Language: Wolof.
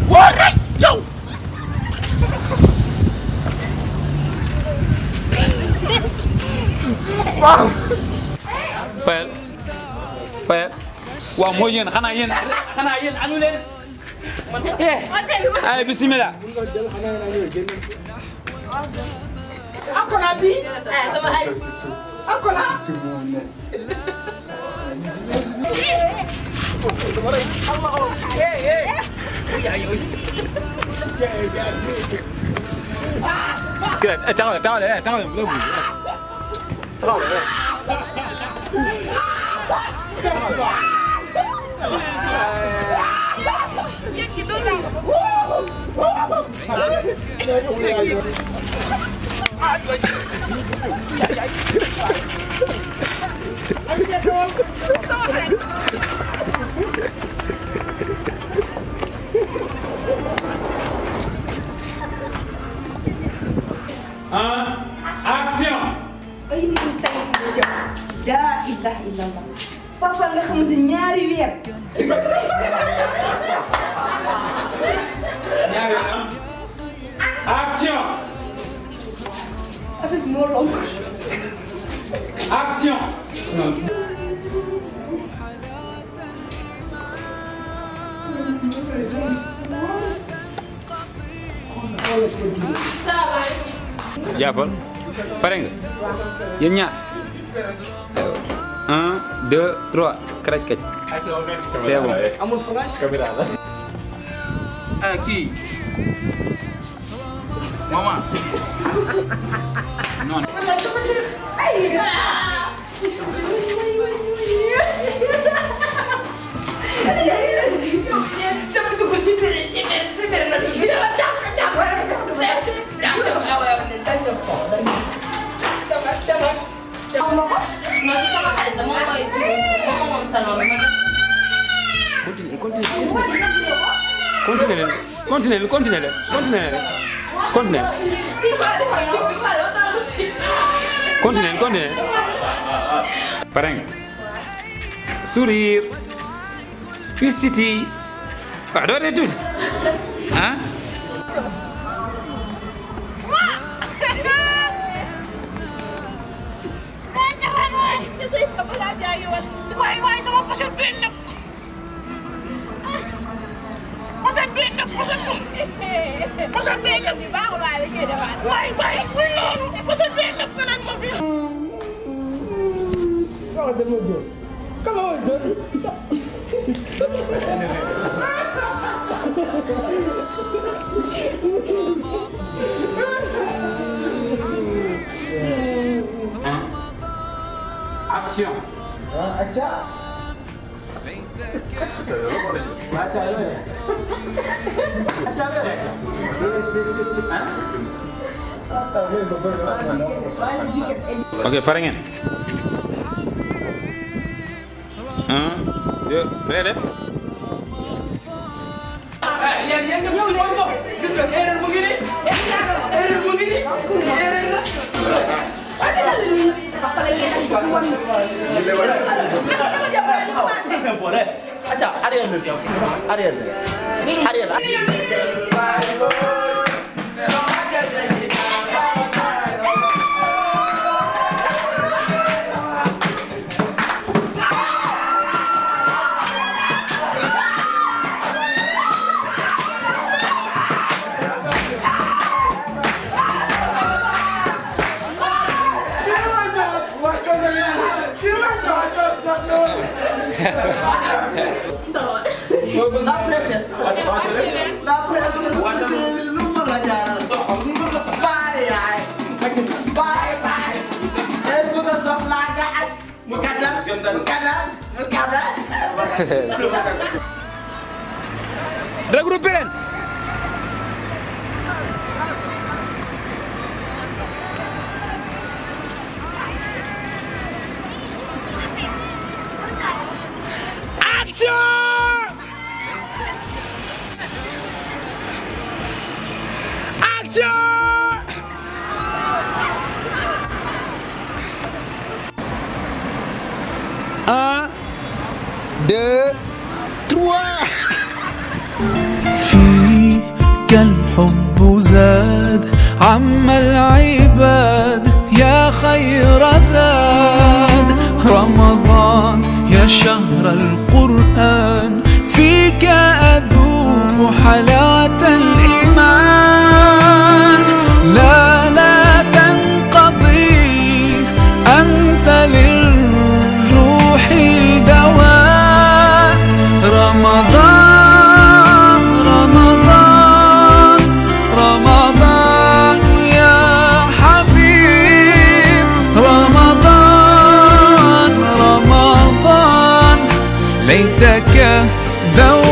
WOOR REK Fayal Fayal waaw mooy yéen xanaa yéen anu leen ay bismillah Encore la vie? Ça va aller. Encore là? Action! La ilaha illallah. Papa nga xamante ñaari weer. Action! Avec mon long. Action! Jàppal pare nga yéen ñaar 1 2 3 kraj kaj c'est bon amul flash caméra la kii maman non Continue. Pare nga sourire pistiti waaw doo dee tuuti ah Action. Ok, pare ngeen. 1 2 ready. Yéen ñëpp si mooy bopp gis nga erreur mu ngi nii erreur mu ngi nii erreur la. La princesse. Regroupez leen. Action! Un, deux, trois. فيك الحب زاد عم العباد يا خير زاد رمضان يا شهر القرآن فيك أذوق حلاوة الإيمان لا تنقضي أنت للروح دواء رمضان رمضان رمضان يا حبيب رمضان رمضان ليتك دوام